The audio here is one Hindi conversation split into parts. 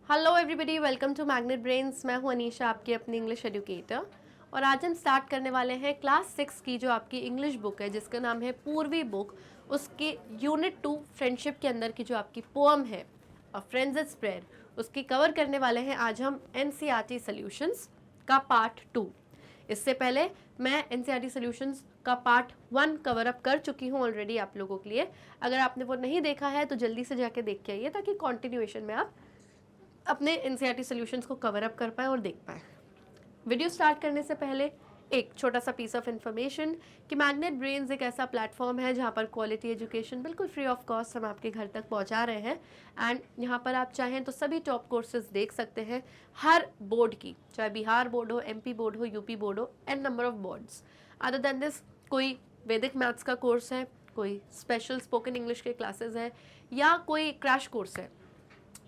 Hello everybody, welcome to Magnet Brains. मैं हूं अनीशा, आपकी अपनी इंग्लिश एजुकेटर। और आज हम स्टार्ट करने वाले हैं क्लास 6 की जो आपकी इंग्लिश बुक है जिसका नाम है पूर्वी बुक। उसके यूनिट 2 फ्रेंडशिप के अंदर की जो आपकी पोअम है अ फ्रेंड्स इज प्रेयर, उसकी कवर करने वाले हैं आज हम एनसीईआरटी सॉल्यूशंस का पार्ट 2। इससे पहले मैं एनसीईआरटी सॉल्यूशंस का पार्ट 1 कवर अप कर चुकी हूँ ऑलरेडी आप लोगों के लिए। अगर आपने वो नहीं देखा है तो जल्दी से जाके देख के आइए ताकि कॉन्टिन्यूएशन में आप अपने एनसीईआरटी सॉल्यूशंस को कवर अप कर पाए और देख पाए। वीडियो स्टार्ट करने से पहले एक छोटा सा पीस ऑफ इन्फॉर्मेशन कि मैग्नेट ब्रेन्स एक ऐसा प्लेटफॉर्म है जहाँ पर क्वालिटी एजुकेशन बिल्कुल फ्री ऑफ कॉस्ट हम आपके घर तक पहुँचा रहे हैं। एंड यहाँ पर आप चाहें तो सभी टॉप कोर्सेज देख सकते हैं हर बोर्ड की, चाहे बिहार बोर्ड हो, एमपी बोर्ड हो, यूपी बोर्ड हो, and number of boards. Other than this कोई वैदिक मैथ्स का कोर्स है, कोई स्पेशल स्पोकन इंग्लिश के क्लासेस है या कोई क्रैश कोर्स है,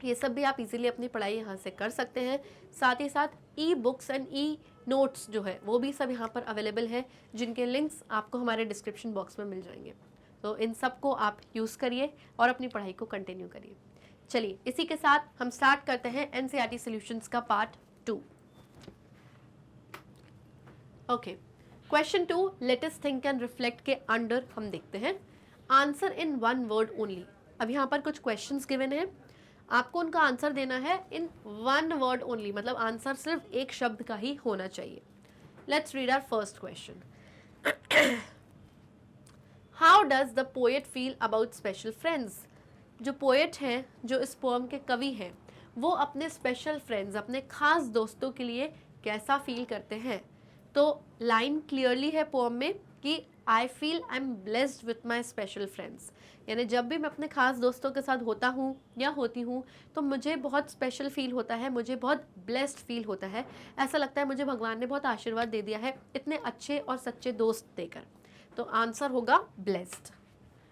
ये सब भी आप इजीली अपनी पढ़ाई यहाँ से कर सकते हैं। साथ ही साथ e books and e notes जो है वो भी सब यहाँ पर अवेलेबल है, जिनके लिंक्स आपको हमारे डिस्क्रिप्शन बॉक्स में मिल जाएंगे। तो इन सब को आप यूज़ करिए और अपनी पढ़ाई को कंटिन्यू करिए। चलिए इसी के साथ हम स्टार्ट करते हैं एनसीईआरटी सॉल्यूशंस का part 2। Okay, question 2 let us think and reflect के अंडर हम देखते हैं answer in one word only. अब यहाँ पर कुछ क्वेश्चंस गिवन है, आपको उनका आंसर देना है इन वन वर्ड ओनली, मतलब आंसर सिर्फ एक शब्द का ही होना चाहिए। Let's read our first question. How does the poet feel about special friends? जो पोएट हैं, जो इस पोएम के कवि हैं, वो अपने स्पेशल फ्रेंड्स, अपने खास दोस्तों के लिए कैसा फील करते हैं? तो लाइन क्लियरली है पोएम में कि I feel I am blessed with my special friends, यानी जब भी मैं अपने खास दोस्तों के साथ होता हूँ या होती हूँ तो मुझे बहुत स्पेशल फील होता है, मुझे बहुत ब्लेस्ड फील होता है। ऐसा लगता है मुझे भगवान ने बहुत आशीर्वाद दे दिया है इतने अच्छे और सच्चे दोस्त देकर। तो आंसर होगा blessed,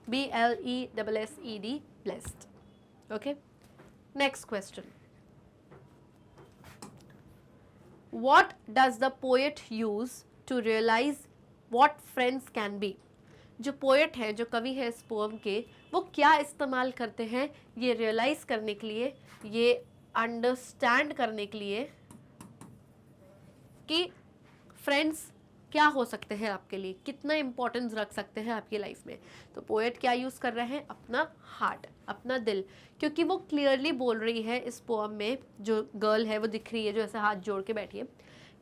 BLESSED, blessed. Okay, next question. What does the poet use to realize what friends can be? जो पोएट है, जो कवि है इस पोएम के, वो क्या इस्तेमाल करते हैं ये रियलाइज करने के लिए, ये अंडरस्टैंड करने के लिए कि फ्रेंड्स क्या हो सकते हैं आपके लिए, कितना इंपॉर्टेंस रख सकते हैं आपकी लाइफ में। तो पोएट क्या यूज़ कर रहे हैं? अपना हार्ट, अपना दिल, क्योंकि वो क्लियरली बोल रही है इस पोएम में, जो गर्ल है वो दिख रही है जो ऐसे हाथ जोड़ के बैठी है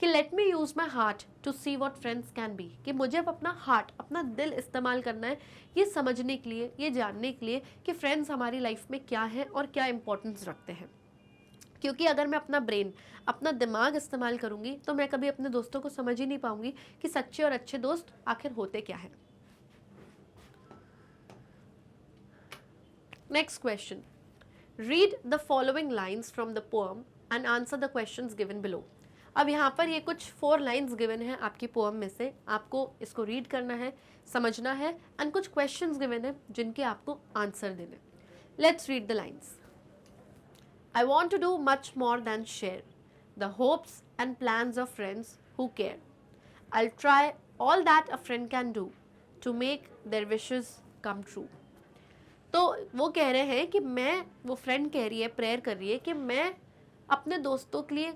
कि let me use my heart to see what friends can be, कि मुझे अब अपना हार्ट, अपना दिल इस्तेमाल करना है ये समझने के लिए, ये जानने के लिए कि फ्रेंड्स हमारी लाइफ में क्या है और क्या इंपॉर्टेंस रखते हैं। क्योंकि अगर मैं अपना ब्रेन, अपना दिमाग इस्तेमाल करूंगी तो मैं कभी अपने दोस्तों को समझ ही नहीं पाऊंगी कि सच्चे और अच्छे दोस्त आखिर होते क्या हैं। Next question, read the following lines from the poem and answer the questions given below. अब यहाँ पर ये कुछ 4 लाइन्स गिवन है आपकी पोएम में से, आपको इसको रीड करना है, समझना है, एंड कुछ क्वेश्चंस गिवन है जिनके आपको आंसर देने। Let's read the lines. I want to do much more than share the hopes and plans of friends who care. I'll try all that a friend can do to make their wishes come true. तो वो कह रहे हैं कि मैं, वो फ्रेंड कह रही है, प्रेयर कर रही है कि मैं अपने दोस्तों के लिए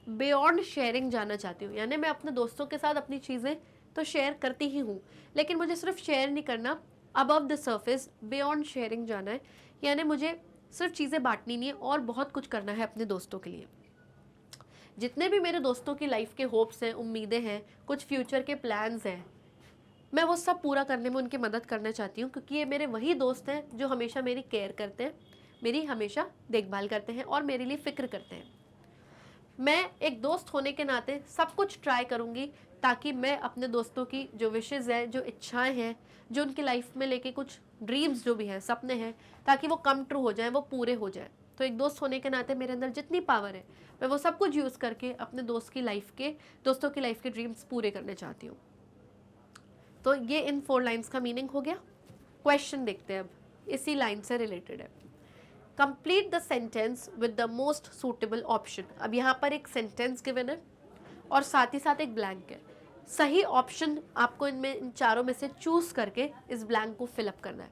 बियॉन्ड शेयरिंग जाना चाहती हूँ। यानी मैं अपने दोस्तों के साथ अपनी चीज़ें तो शेयर करती ही हूँ, लेकिन मुझे सिर्फ शेयर नहीं करना, above the surface, beyond sharing जाना है। यानी मुझे सिर्फ चीज़ें बांटनी नहीं है और बहुत कुछ करना है अपने दोस्तों के लिए। जितने भी मेरे दोस्तों की लाइफ के होप्स हैं, उम्मीदें हैं, कुछ फ्यूचर के प्लान्स हैं, मैं वो सब पूरा करने में उनकी मदद करना चाहती हूँ, क्योंकि ये मेरे वही दोस्त हैं जो हमेशा मेरी केयर करते हैं, मेरी हमेशा देखभाल करते हैं और मेरे लिए फ़िक्र करते हैं। मैं एक दोस्त होने के नाते सब कुछ ट्राई करूँगी ताकि मैं अपने दोस्तों की जो विशेज़ हैं, जो इच्छाएं हैं, जो उनकी लाइफ में लेके कुछ ड्रीम्स जो भी हैं, सपने हैं, ताकि वो कम ट्रू हो जाएं, वो पूरे हो जाएं। तो एक दोस्त होने के नाते मेरे अंदर जितनी पावर है मैं वो सब कुछ यूज़ करके अपने दोस्तों की लाइफ के ड्रीम्स पूरे करने चाहती हूँ। तो ये इन 4 लाइन्स का मीनिंग हो गया। क्वेश्चन देखते हैं अब, इसी लाइन से रिलेटेड है। Complete the sentence with the most suitable option. अब यहाँ पर एक सेंटेंस गिवन है और साथ ही साथ एक ब्लैंक है। सही ऑप्शन आपको इनमें, इन चारों में से चूज करके इस ब्लैंक को फिलअप करना है।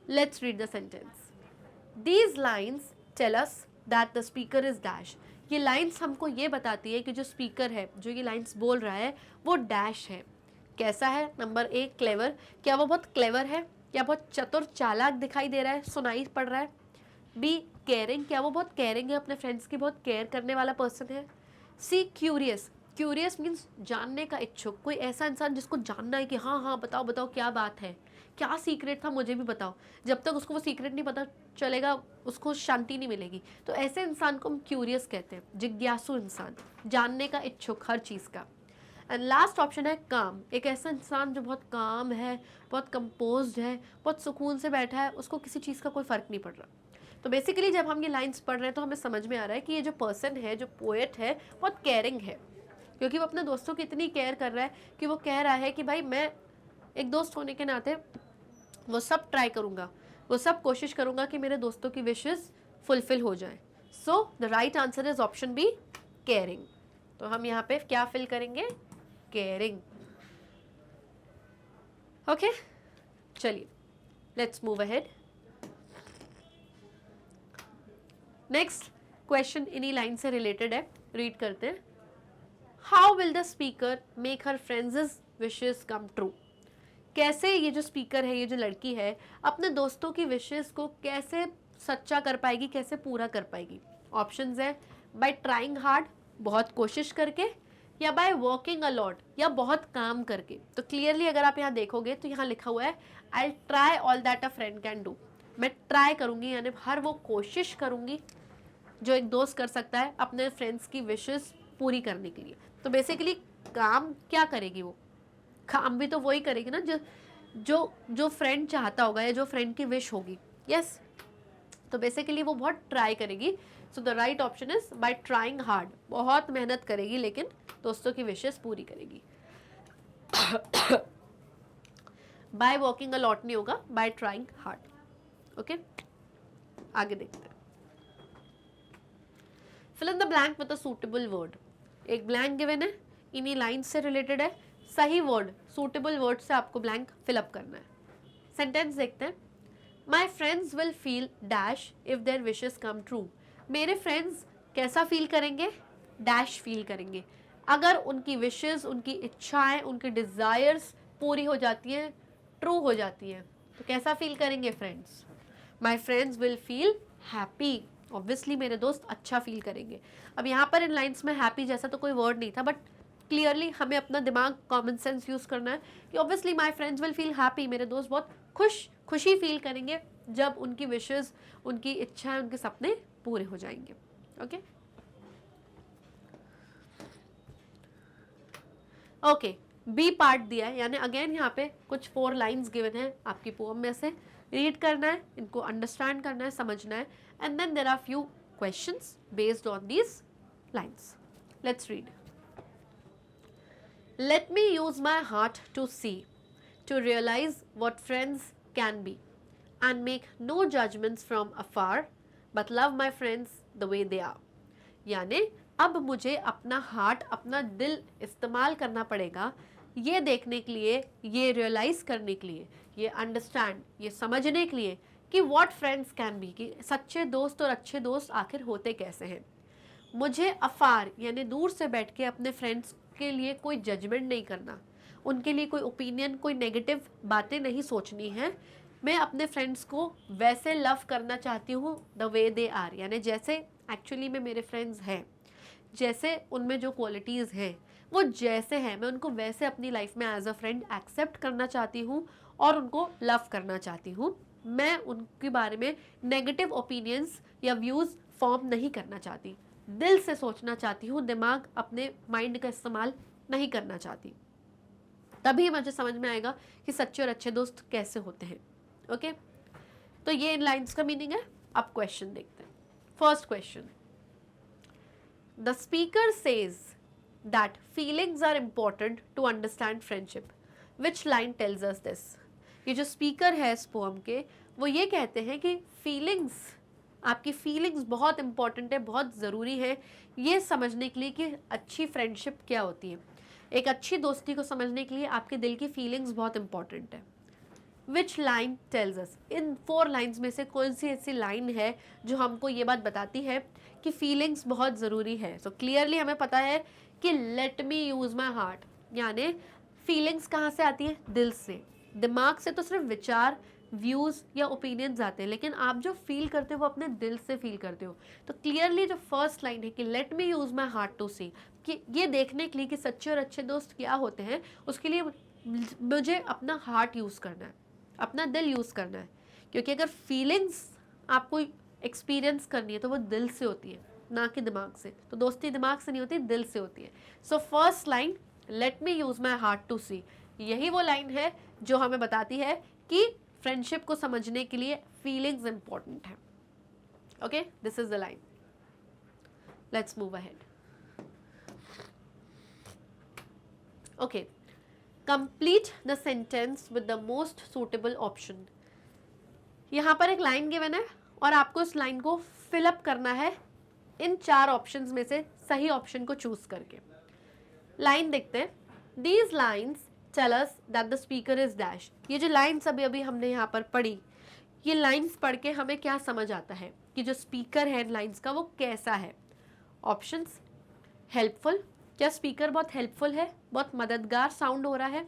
Let's read the sentence. These lines tell us that the speaker is dash. ये लाइन्स हमको ये बताती है कि जो स्पीकर है, जो ये लाइन्स बोल रहा है, वो डैश है। कैसा है? Number A, clever. क्या वो बहुत क्लेवर है? क्या बहुत चतुर चालाक दिखाई दे रहा है, सुनाई पड़ रहा है? B, caring. क्या वो बहुत केयरिंग है, अपने फ्रेंड्स की बहुत केयर करने वाला पर्सन है? सी, क्यूरियस। क्यूरियस मीन्स जानने का इच्छुक, कोई ऐसा इंसान जिसको जानना है कि हाँ हाँ बताओ बताओ क्या बात है, क्या सीक्रेट था मुझे भी बताओ। जब तक उसको वो सीक्रेट नहीं पता चलेगा उसको शांति नहीं मिलेगी। तो ऐसे इंसान को हम क्यूरियस कहते हैं, जिज्ञासु इंसान, जानने का इच्छुक हर चीज़ का। एंड लास्ट ऑप्शन है काम। एक ऐसा इंसान जो बहुत काम है, बहुत कंपोज्ड है, बहुत सुकून से बैठा है, उसको किसी चीज़ का कोई फ़र्क नहीं पड़ रहा। तो बेसिकली जब हम ये लाइंस पढ़ रहे हैं तो हमें समझ में आ रहा है कि ये जो पर्सन है, जो पोएट है, बहुत केयरिंग है, क्योंकि वो अपने दोस्तों की इतनी केयर कर रहा है कि वो कह रहा है कि भाई मैं एक दोस्त होने के नाते वो सब ट्राई करूँगा, वो सब कोशिश करूँगा कि मेरे दोस्तों की विशेस फुलफिल हो जाए। So the right answer is option B, caring. तो हम यहाँ पे क्या फिल करेंगे? केयरिंग। ओके, चलिए let's move ahead. Next question इन्हीं लाइन से रिलेटेड है, रीड करते हैं। How will the speaker make her friends wishes come true? कैसे ये जो स्पीकर है, ये जो लड़की है, अपने दोस्तों की विशेस को कैसे सच्चा कर पाएगी, कैसे पूरा कर पाएगी? ऑप्शंस है बाय ट्राइंग हार्ड, बहुत कोशिश करके, या बाय वर्किंग अलॉट, या बहुत काम करके। तो क्लियरली अगर आप यहाँ देखोगे तो यहाँ लिखा हुआ है I try all that a friend can do. मैं ट्राई करूँगी यानी हर वो कोशिश करूँगी जो एक दोस्त कर सकता है अपने फ्रेंड्स की विशेस पूरी करने के लिए। तो बेसिकली काम क्या करेगी वो? काम भी तो वही करेगी ना जो जो जो फ्रेंड चाहता होगा या जो फ्रेंड की विश होगी। यस, तो बेसिकली वो बहुत ट्राई करेगी। सो the right option is by trying hard, बहुत मेहनत करेगी लेकिन दोस्तों की विशेस पूरी करेगी। बाय वर्किंग अ लॉट नहीं होगा, बाय ट्राइंग हार्ड। ओके, आगे देखते हैं। Fill in the blank with a suitable word. एक ब्लैंक गिवन है, इन्हीं लाइन से रिलेटेड है, सही वर्ड, सूटेबल वर्ड से आपको ब्लैंक फिलअप करना है। सेंटेंस देखते हैं। My friends will feel dash if their wishes come true. मेरे फ्रेंड्स कैसा फील करेंगे? डैश फील करेंगे अगर उनकी विशेस, उनकी इच्छाएं, उनकी डिजायर्स पूरी हो जाती हैं, ट्रू हो जाती हैं। तो कैसा फील करेंगे friends? My friends will feel happy. Obviously मेरे दोस्त अच्छा फील करेंगे। अब यहाँ पर इन लाइन्स में हैप्पी जैसा तो कोई वर्ड नहीं था, बट क्लियरली हमें अपना दिमाग, कॉमन सेंस यूज़ करना है कि obviously my friends will feel happy, मेरे दोस्त बहुत खुशी फील करेंगे जब उनकी विशेस, उनकी इच्छाएं, उनके सपने पूरे हो जाएंगे। ओके ओके, बी पार्ट दिया है, यानी अगेन यहाँ पे कुछ 4 लाइन्स गिवन है आपकी पोएम में से, रीड करना है, इनको अंडरस्टैंड करना है, समझना है, and then there are few questions based on these lines. Let's read. Let me use my heart to see, to realize what friends can be, and make no judgments from afar, but love my friends the way they are. यानी अब मुझे अपना हार्ट, अपना दिल इस्तेमाल करना पड़ेगा ये देखने के लिए, ये रियलाइज़ करने के लिए, ये अंडरस्टैंड, ये समझने के लिए कि व्हाट फ्रेंड्स कैन बी, कि सच्चे दोस्त और अच्छे दोस्त आखिर होते कैसे हैं। मुझे अफार यानी दूर से बैठ के अपने फ्रेंड्स के लिए कोई जजमेंट नहीं करना, उनके लिए कोई ओपिनियन, कोई नेगेटिव बातें नहीं सोचनी है। मैं अपने फ्रेंड्स को वैसे लव करना चाहती हूँ द वे दे आर, यानी जैसे एक्चुअली में मेरे फ्रेंड्स हैं, जैसे उनमें जो क्वालिटीज़ हैं वो जैसे हैं, मैं उनको वैसे अपनी लाइफ में एज अ फ्रेंड एक्सेप्ट करना चाहती हूँ और उनको लव करना चाहती हूँ। मैं उनके बारे में नेगेटिव ओपिनियंस या व्यूज़ फॉर्म नहीं करना चाहती, दिल से सोचना चाहती हूँ, दिमाग, अपने माइंड का इस्तेमाल नहीं करना चाहती। तभी मुझे समझ में आएगा कि सच्चे और अच्छे दोस्त कैसे होते हैं। ओके, तो ये इन लाइन्स का मीनिंग है। अब क्वेश्चन देखते हैं। First question, the speaker says that feelings are important to understand friendship. Which line tells us this? ये जो स्पीकर है इस पोएम के, वो ये कहते हैं कि फीलिंग्स, आपकी फीलिंग्स बहुत इंपॉर्टेंट है, बहुत ज़रूरी है ये समझने के लिए कि अच्छी फ्रेंडशिप क्या होती है। एक अच्छी दोस्ती को समझने के लिए आपके दिल की फीलिंग्स बहुत इंपॉर्टेंट है। विच लाइन टेल्स अस, इन 4 लाइन्स में से कौन सी ऐसी लाइन है जो हमको ये बात बताती है कि फीलिंग्स बहुत ज़रूरी है। सो क्लियरली हमें पता है कि let me use my heart, यानी फीलिंग्स कहाँ से आती है? दिल से। दिमाग से तो सिर्फ विचार, व्यूज़ या ओपिनियंस आते हैं, लेकिन आप जो फील करते हो वो अपने दिल से फील करते हो। तो क्लियरली जो फर्स्ट लाइन है कि let me use my heart to see, कि ये देखने के लिए कि सच्चे और अच्छे दोस्त क्या होते हैं, उसके लिए मुझे अपना हार्ट यूज़ करना है, अपना दिल यूज़ करना है। क्योंकि अगर फीलिंग्स आपको एक्सपीरियंस करनी है तो वो दिल से होती है, ना कि दिमाग से। तो दोस्ती दिमाग से नहीं होती, दिल से होती है। So first line let me use my heart to see, यही वो लाइन है जो हमें बताती है कि फ्रेंडशिप को समझने के लिए फीलिंग्स इंपॉर्टेंट है। Okay, this is the line. Let's move ahead. Okay, complete the sentence with the most suitable option. यहाँ पर एक लाइन गिवन है और आपको इस लाइन को फिलअप करना है इन 4 ऑप्शंस में से सही ऑप्शन को चूज करके। लाइन देखते हैं। These lines tell us that the speaker is dash. ये जो लाइन्स अभी अभी हमने यहाँ पर पढ़ी, ये लाइन्स पढ़ के हमें क्या समझ आता है कि जो स्पीकर है लाइन्स का वो कैसा है। ऑप्शंस, हेल्पफुल, क्या स्पीकर बहुत हेल्पफुल है, बहुत मददगार साउंड हो रहा है।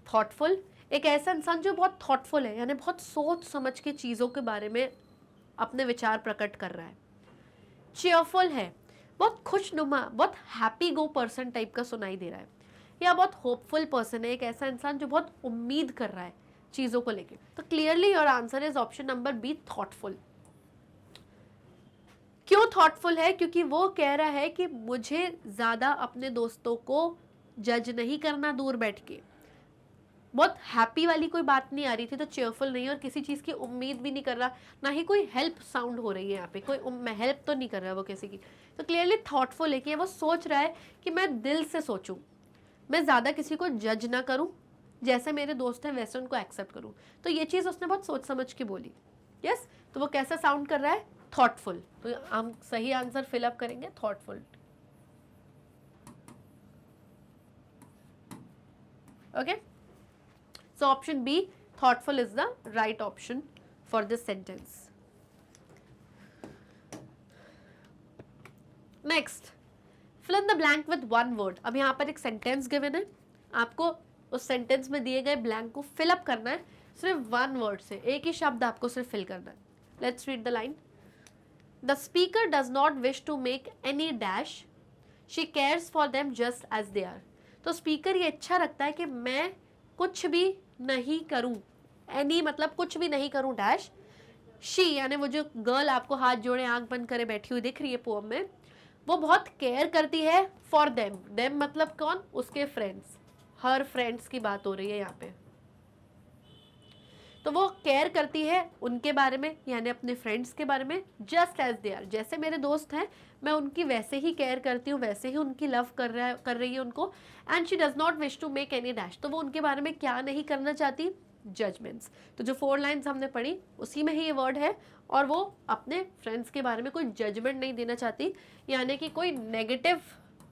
थॉटफुल, एक ऐसा इंसान जो बहुत थॉटफुल है, यानी बहुत सोच समझ के चीज़ों के बारे में अपने विचार प्रकट कर रहा है। चेयरफुल है, बहुत खुशनुमा, बहुत हैप्पी गो पर्सन टाइप का सुनाई दे रहा है। या बहुत होपफुल पर्सन है, एक ऐसा इंसान जो बहुत उम्मीद कर रहा है चीज़ों को लेके। तो clearly your answer is option number B, thoughtful. क्यों थॉटफुल है? क्योंकि वो कह रहा है कि मुझे ज़्यादा अपने दोस्तों को जज नहीं करना दूर बैठ के। बहुत हैप्पी वाली कोई बात नहीं आ रही थी, तो चेयरफुल नहीं, और किसी चीज़ की उम्मीद भी नहीं कर रहा, ना ही कोई हेल्प साउंड हो रही है यहाँ पे, कोई हेल्प तो नहीं कर रहा है वो किसी की। तो क्लियरली थॉटफुल है कि वो सोच रहा है कि मैं दिल से सोचूं, मैं ज़्यादा किसी को जज ना करूं, जैसे मेरे दोस्त हैं वैसे उनको एक्सेप्ट करूं। तो ये चीज़ उसने बहुत सोच समझ के बोली। यस, तो वो कैसा साउंड कर रहा है? थॉटफुल। तो हम सही आंसर फिलअप करेंगे, thoughtful. Okay, so option B, thoughtful, is the right option for this sentence. Next, fill in the blank with one word. अब यहाँ पर एक sentence given है, आपको उस sentence में दिए गए blank को fill up करना है सिर्फ one word से, एक ही शब्द आपको सिर्फ fill करना है। Let's read the line. The speaker does not wish to make any dash. She cares for them just as they are. तो speaker ये अच्छा रखता है कि मैं कुछ भी नहीं करूं, एनी मतलब कुछ भी नहीं करूं डैश। शी यानी वो जो गर्ल आपको हाथ जोड़े आंख बंद करे बैठी हुई दिख रही है पोएम में, वो बहुत केयर करती है फॉर देम। देम मतलब कौन? उसके फ्रेंड्स, हर फ्रेंड्स की बात हो रही है यहाँ पे। तो वो केयर करती है उनके बारे में, यानी अपने फ्रेंड्स के बारे में, जस्ट एज दे आर, जैसे मेरे दोस्त हैं मैं उनकी वैसे ही केयर करती हूँ, वैसे ही उनकी लव कर रही है उनको। And she does not wish to make any dash, तो वो उनके बारे में क्या नहीं करना चाहती? जजमेंट्स। तो जो 4 लाइन्स हमने पढ़ी उसी में ही ये वर्ड है, और वो अपने फ्रेंड्स के बारे में कोई जजमेंट नहीं देना चाहती, यानी कि कोई नेगेटिव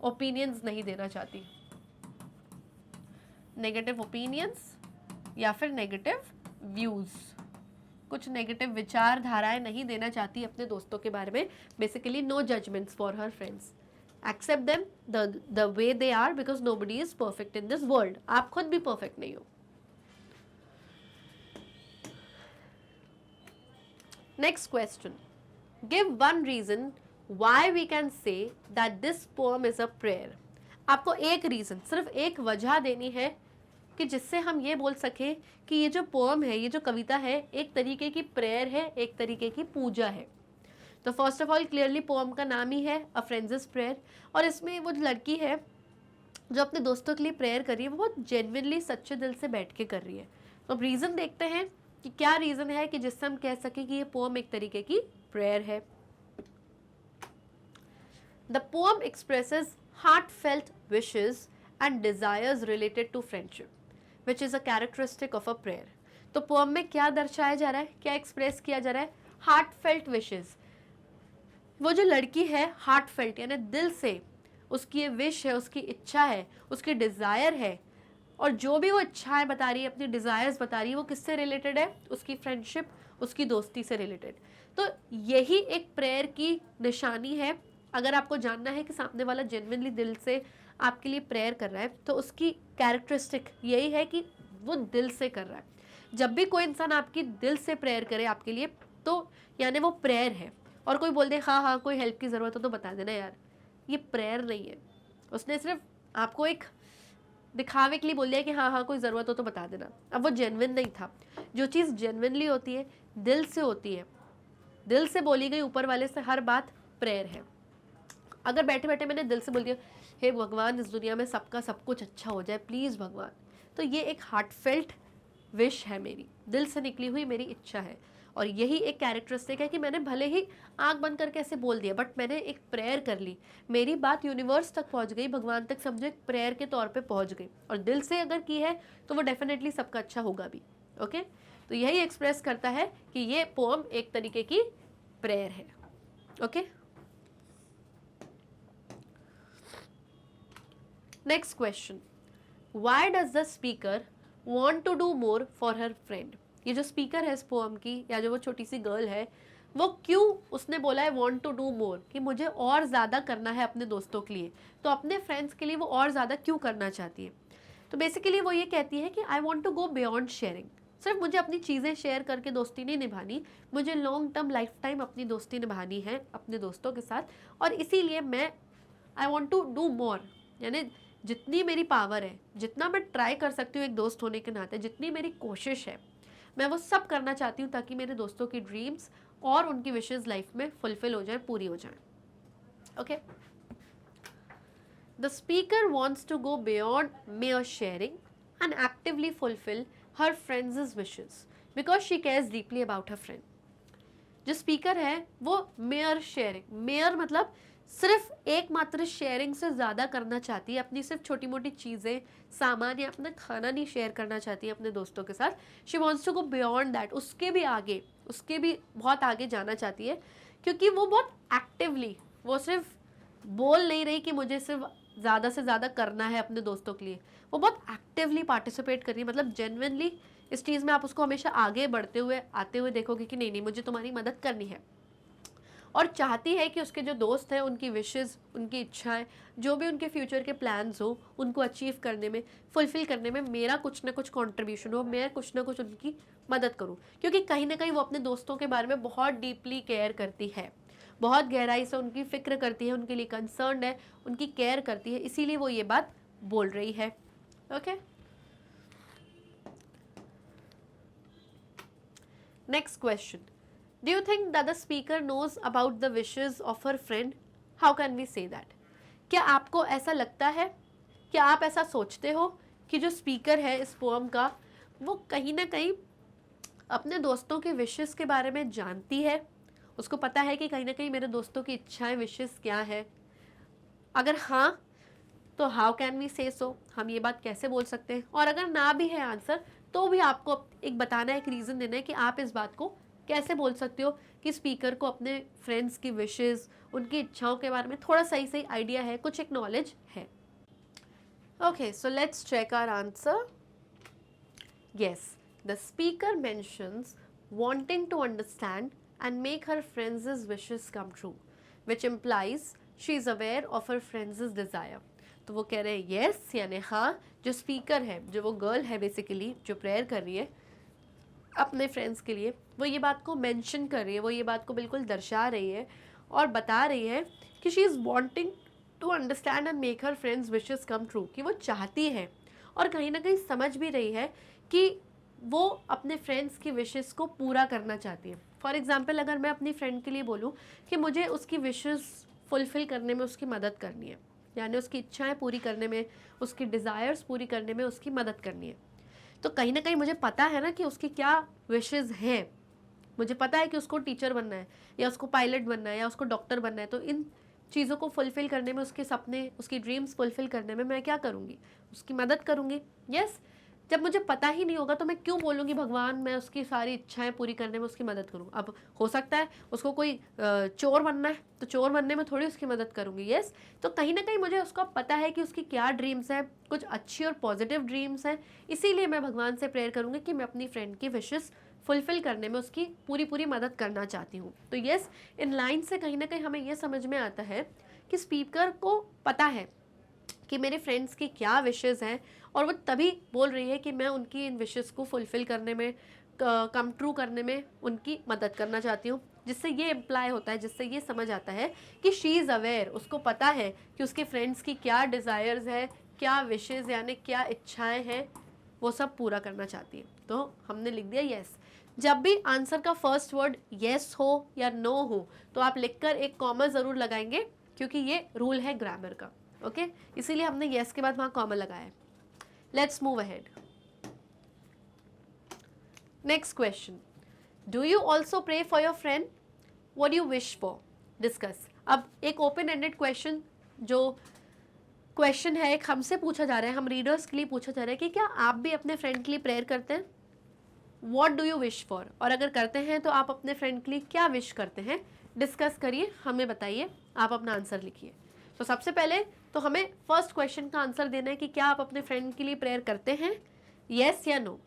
ओपिनियंस नहीं देना चाहती, नेगेटिव ओपिनियंस या फिर नेगेटिव व्यूज, कुछ नेगेटिव विचारधाराएं नहीं देना चाहती अपने दोस्तों के बारे में। Basically no judgements for her friends, accept them the way they are, because nobody is perfect in this world. आप खुद भी परफेक्ट नहीं हो। Next question, give one reason why we can say that this poem is a prayer. आपको एक रीजन, सिर्फ एक वजह देनी है कि जिससे हम ये बोल सके कि ये जो पोएम है, ये जो कविता है, एक तरीके की प्रेयर है, एक तरीके की पूजा है। तो first of all clearly poem का नाम ही है अ फ्रेंड्स प्रेयर, और इसमें वो जो लड़की है जो अपने दोस्तों के लिए प्रेयर कर रही है, वो बहुत जेन्युइनली सच्चे दिल से बैठ के कर रही है। तो अब रीज़न देखते हैं कि क्या रीज़न है कि जिससे हम कह सकें कि ये पोएम एक तरीके की प्रेयर है। The poem expresses heartfelt wishes and desires related to friendship, which is a characteristic of a prayer. तो पोएम में क्या दर्शाया जा रहा है, क्या एक्सप्रेस किया जा रहा है? Heartfelt wishes. वो जो लड़की है हार्टफेल्ट यानी दिल से उसकी ये विश है, उसकी इच्छा है, उसकी डिज़ायर है और जो भी वो इच्छाएं बता रही है, अपनी डिज़ायर्स बता रही है, वो किससे रिलेटेड है? उसकी फ्रेंडशिप, उसकी दोस्ती से रिलेटेड। तो यही एक प्रेयर की निशानी है। अगर आपको जानना है कि सामने वाला जेन्युइनली दिल से आपके लिए प्रेयर कर रहा है, तो उसकी कैरेक्टरिस्टिक यही है कि वो दिल से कर रहा है। जब भी कोई इंसान आपकी दिल से प्रेयर करे आपके लिए, तो यानी वो प्रेयर है। और कोई बोल दे हाँ हाँ कोई हेल्प की ज़रूरत हो तो बता देना यार, ये प्रेयर नहीं है। उसने सिर्फ आपको एक दिखावे के लिए बोल दिया कि हाँ हाँ कोई ज़रूरत हो तो बता देना। अब वो जेन्युइन नहीं था। जो चीज़ जेन्युइनली होती है, दिल से होती है, दिल से बोली गई ऊपर वाले से हर बात प्रेयर है। अगर बैठे बैठे मैंने दिल से बोल दिया हे भगवान इस दुनिया में सबका सब कुछ अच्छा हो जाए प्लीज़ भगवान, तो ये एक हार्टफेल्ट विश है, मेरी दिल से निकली हुई मेरी इच्छा है। और यही एक कैरेक्टरिस्टिक है कि मैंने भले ही आंख बंद करके ऐसे बोल दिया, बट मैंने एक प्रेयर कर ली, मेरी बात यूनिवर्स तक पहुंच गई, भगवान तक समझो एक प्रेयर के तौर पे पहुंच गई। और दिल से अगर की है तो वो डेफिनेटली सबका अच्छा होगा भी। ओके, तो यही एक्सप्रेस करता है कि ये पोम एक तरीके की प्रेयर है। Okay, next question, why does the speaker want to do more for her friend? ये जो स्पीकर है इस पोम की, या जो वो छोटी सी गर्ल है, वो क्यों उसने बोला है वॉन्ट टू डू मोर, कि मुझे और ज़्यादा करना है अपने दोस्तों के लिए, तो अपने फ्रेंड्स के लिए वो और ज़्यादा क्यों करना चाहती है? तो बेसिकली वो ये कहती है कि I want to go beyond sharing. सिर्फ मुझे अपनी चीज़ें शेयर करके दोस्ती नहीं निभानी, मुझे लॉन्ग टर्म लाइफ टाइम अपनी दोस्ती निभानी है अपने दोस्तों के साथ। और इसीलिए मैं I want to do more, यानी जितनी मेरी पावर है, जितना मैं ट्राई कर सकती हूँ एक दोस्त होने के नाते, जितनी मेरी कोशिश है, मैं वो सब करना चाहती हूँ ताकि मेरे दोस्तों की ड्रीम्स और उनकी विशेज़ लाइफ में फुलफिल हो जाए, पूरी हो जाए। Okay, the speaker wants to go beyond mere sharing and actively fulfil her friends wishes because she cares deeply about her friend. जो स्पीकर है वो मेयर शेयरिंग, मेयर मतलब सिर्फ एकमात्र शेयरिंग से ज़्यादा करना चाहती है, अपनी सिर्फ छोटी मोटी चीज़ें, सामान या अपना खाना नहीं शेयर करना चाहती है अपने दोस्तों के साथ। She wants to go beyond that, उसके भी आगे, उसके भी बहुत आगे जाना चाहती है, क्योंकि वो बहुत एक्टिवली, वो सिर्फ बोल नहीं रही कि मुझे सिर्फ ज़्यादा से ज़्यादा करना है अपने दोस्तों के लिए, वो बहुत एक्टिवली पार्टिसिपेट कर रही है। मतलब जेन्युइनली इस चीज़ में आप उसको हमेशा आगे बढ़ते हुए आते हुए देखोगे कि नहीं नहीं मुझे तुम्हारी मदद करनी है, और चाहती है कि उसके जो दोस्त हैं उनकी विशेज़, उनकी इच्छाएं, जो भी उनके फ्यूचर के प्लान्स हो, उनको अचीव करने में, फुलफिल करने में मेरा कुछ ना कुछ कंट्रीब्यूशन हो, मैं कुछ ना कुछ उनकी मदद करूं। क्योंकि कहीं ना कहीं वो अपने दोस्तों के बारे में बहुत डीपली केयर करती है, बहुत गहराई से उनकी फिक्र करती है, उनके लिए कंसर्न है, उनकी केयर करती है, इसीलिए वो ये बात बोल रही है। Okay, next question, Do you think that the speaker knows about the wishes of her friend? How can we say that? क्या आपको ऐसा लगता है, क्या आप ऐसा सोचते हो कि जो स्पीकर है इस पोम का, वो कहीं ना कहीं अपने दोस्तों के विशेस के बारे में जानती है, उसको पता है कि कहीं ना कहीं मेरे दोस्तों की इच्छाएं, विशेस क्या है? अगर हाँ, तो हाउ कैन वी से सो, हम ये बात कैसे बोल सकते हैं? और अगर ना भी है आंसर, तो भी आपको एक बताना है, एक रीज़न देना है कि आप इस बात को कैसे बोल सकते हो कि स्पीकर को अपने फ्रेंड्स की विशेस, उनकी इच्छाओं के बारे में थोड़ा सही सही आइडिया है, कुछ एक नॉलेज है। Okay, so let's check our answer. Yes, the speaker mentions wanting to understand and make her friends' wishes come true, which implies she is aware of her friends' desire. तो वो कह रहे हैं यस, यानी हाँ, जो स्पीकर है, जो वो गर्ल है बेसिकली, जो प्रेयर कर रही है अपने फ्रेंड्स के लिए, वो ये बात को मेंशन कर रही है, वो ये बात को बिल्कुल दर्शा रही है और बता रही है कि she is wanting to understand and make her friends wishes come true, कि वो चाहती है और कहीं ना कहीं समझ भी रही है कि वो अपने फ्रेंड्स की विशेस को पूरा करना चाहती है। फॉर एग्जाम्पल, अगर मैं अपनी फ्रेंड के लिए बोलूँ कि मुझे उसकी विशेस फुलफ़िल करने में उसकी मदद करनी है, यानी उसकी इच्छाएँ पूरी करने में, उसकी डिज़ायर्स पूरी करने में उसकी मदद करनी है, तो कहीं ना कहीं मुझे पता है ना कि उसकी क्या विशेस हैं। मुझे पता है कि उसको टीचर बनना है, या उसको पायलट बनना है, या उसको डॉक्टर बनना है, तो इन चीज़ों को फुलफ़िल करने में, उसके सपने, उसकी ड्रीम्स फुलफ़िल करने में मैं क्या करूँगी? उसकी मदद करूँगी। यस, जब मुझे पता ही नहीं होगा तो मैं क्यों बोलूँगी भगवान मैं उसकी सारी इच्छाएं पूरी करने में उसकी मदद करूँ। अब हो सकता है उसको कोई चोर बनना है तो चोर बनने में थोड़ी उसकी मदद करूँगी। यस, तो कहीं ना कहीं मुझे उसका पता है कि उसकी क्या ड्रीम्स हैं, कुछ अच्छी और पॉजिटिव ड्रीम्स हैं, इसीलिए मैं भगवान से प्रेयर करूँगी कि मैं अपनी फ्रेंड की विशेस फुलफिल करने में उसकी पूरी पूरी मदद करना चाहती हूँ। तो यस, इन लाइन से कहीं ना कहीं हमें यह समझ में आता है कि स्पीकर को पता है कि मेरे फ्रेंड्स की क्या विशेस हैं और वो तभी बोल रही है कि मैं उनकी इन विशेस को फुलफ़िल करने में, कम ट्रू करने में उनकी मदद करना चाहती हूँ। जिससे ये इम्प्लाई होता है, जिससे ये समझ आता है कि शी इज़ अवेयर, उसको पता है कि उसके फ्रेंड्स की क्या डिज़ायर्स है, क्या विशेस यानी क्या इच्छाएं हैं, वो सब पूरा करना चाहती है। तो हमने लिख दिया येस। जब भी आंसर का फर्स्ट वर्ड येस हो या नो हो तो आप लिखकर एक कॉमा ज़रूर लगाएंगे, क्योंकि ये रूल है ग्रामर का। ओके, इसीलिए हमने येस के बाद वहाँ कॉमा लगाया है। Let's move ahead. Next question, do you also pray for your friend, what do you wish for, discuss. अब एक ओपन एंडेड क्वेश्चन, जो क्वेश्चन है एक हमसे पूछा जा रहा है, हम रीडर्स के लिए पूछा जा रहा है कि क्या आप भी अपने फ्रेंड के लिए प्रेयर करते हैं, what do you wish for, और अगर करते हैं तो आप अपने फ्रेंड के लिए क्या विश करते हैं, डिस्कस करिए, हमें बताइए, आप अपना आंसर लिखिए। तो सबसे पहले तो हमें फर्स्ट क्वेश्चन का आंसर देना है कि क्या आप अपने फ्रेंड के लिए प्रेयर करते हैं, येस या नो।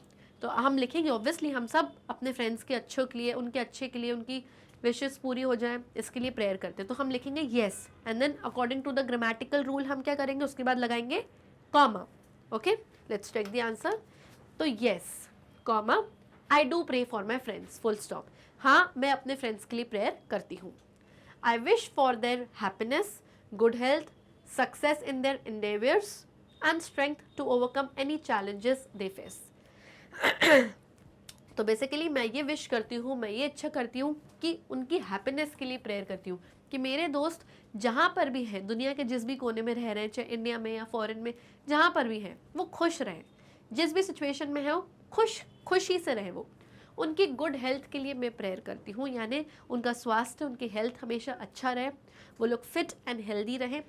तो हम लिखेंगे ऑब्वियसली हम सब अपने फ्रेंड्स के अच्छों के लिए, उनके अच्छे के लिए, उनकी विशेस पूरी हो जाए इसके लिए प्रेयर करते हैं। तो हम लिखेंगे yes and then according to the grammatical rule हम क्या करेंगे, उसके बाद लगाएंगे comma. Okay, let's take the answer. तो yes comma I do pray for my friends, full stop. हाँ, मैं अपने फ्रेंड्स के लिए प्रेयर करती हूँ। I wish for their happiness, good health, success in their endeavors and strength to overcome any challenges they face. तो बेसिकली मैं ये विश करती हूँ, मैं ये इच्छा करती हूँ कि उनकी हैप्पीनेस के लिए प्रेयर करती हूँ कि मेरे दोस्त जहाँ पर भी हैं, दुनिया के जिस भी कोने में रह रहे हैं, चाहे इंडिया में या फॉरेन में, जहाँ पर भी हैं वो खुश रहें, जिस भी सिचुएशन में है वो खुशी से रहें। वो उनकी गुड हेल्थ के लिए मैं प्रेयर करती हूँ, यानी उनका स्वास्थ्य, उनकी हेल्थ हमेशा अच्छा रहे, वो लोग फिट एंड हेल्दी रहें।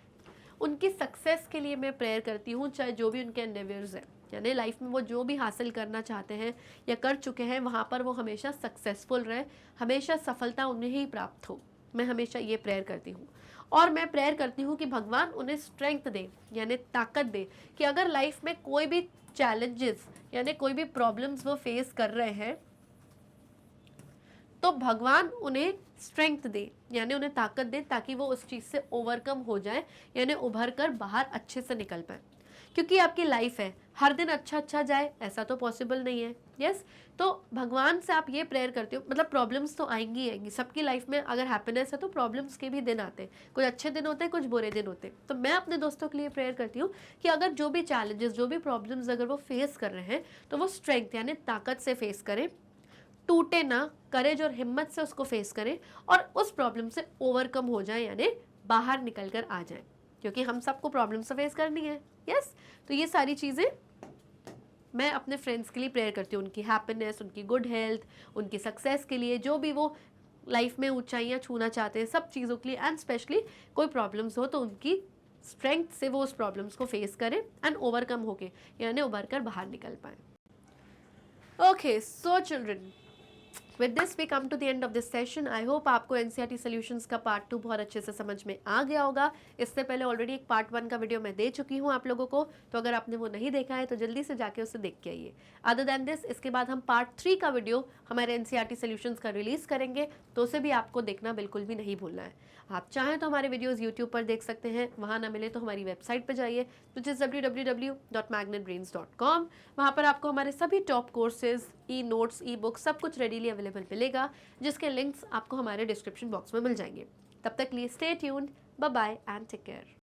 उनकी सक्सेस के लिए मैं प्रेयर करती हूँ, चाहे जो भी उनके एंडेवर्स हैं, यानी लाइफ में वो जो भी हासिल करना चाहते हैं या कर चुके हैं वहाँ पर वो हमेशा सक्सेसफुल रहे, हमेशा सफलता उन्हें ही प्राप्त हो। मैं हमेशा ये प्रेयर करती हूँ। और मैं प्रेयर करती हूँ कि भगवान उन्हें स्ट्रेंथ दे, यानी ताकत दे, कि अगर लाइफ में कोई भी चैलेंजेस यानी कोई भी प्रॉब्लम्स वो फेस कर रहे हैं तो भगवान उन्हें स्ट्रेंथ दे, यानी उन्हें ताकत दे, ताकि वो उस चीज़ से ओवरकम हो जाए, यानी उभर कर बाहर अच्छे से निकल पाए। क्योंकि आपकी लाइफ है, हर दिन अच्छा जाए ऐसा तो पॉसिबल नहीं है। यस, तो भगवान से आप ये प्रेयर करते हो, मतलब प्रॉब्लम्स तो आएंगी ही आएंगी सबकी लाइफ में। अगर हैप्पीनेस है तो प्रॉब्लम्स के भी दिन आते हैं, कुछ अच्छे दिन होते हैं, कुछ बुरे दिन होते हैं। तो मैं अपने दोस्तों के लिए प्रेयर करती हूँ कि अगर जो भी चैलेंजेस, जो भी प्रॉब्लम्स अगर वो फेस कर रहे हैं तो वो स्ट्रेंथ यानी ताकत से फेस करें, टूटे ना, करेज और हिम्मत से उसको फेस करें और उस प्रॉब्लम से ओवरकम हो जाए, यानी बाहर निकल कर आ जाए, क्योंकि हम सबको प्रॉब्लम से फेस करनी है। यस, तो ये सारी चीज़ें मैं अपने फ्रेंड्स के लिए प्रेयर करती हूँ, उनकी हैप्पीनेस, उनकी गुड हेल्थ, उनकी सक्सेस के लिए, जो भी वो लाइफ में ऊंचाइयाँ छूना चाहते हैं, सब चीज़ों के लिए। एंड स्पेशली कोई प्रॉब्लम्स हो तो उनकी स्ट्रेंथ से वो उस प्रॉब्लम्स को फेस करें एंड ओवरकम होके, यानी उभर कर बाहर निकल पाए। Okay, so children, With this we come to the end of this session. I hope आपको NCERT Solutions का पार्ट 2 बहुत अच्छे से समझ में आ गया होगा। इससे पहले ऑलरेडी एक पार्ट 1 का वीडियो मैं दे चुकी हूँ आप लोगों को, तो अगर आपने वो नहीं देखा है तो जल्दी से जाके उसे देख के आइए। अदर दैन दिस, इसके बाद हम पार्ट 3 का वीडियो हमारे NCERT Solutions का रिलीज़ करेंगे, तो उसे भी आपको देखना बिल्कुल भी नहीं भूलना है। आप चाहें तो हमारे वीडियोज़ यूट्यूब पर देख सकते हैं, वहाँ ना मिले तो हमारी वेबसाइट पर जाइए, विच इज़ www.magnetbrains.com। वहाँ पर आपको हमारे सभी top courses, e notes, e books, सब कुछ रेडीली अवेलेबल मिलेगा, जिसके लिंक्स आपको हमारे डिस्क्रिप्शन बॉक्स में मिल जाएंगे। तब तक लिए stay tuned, bye bye and take care.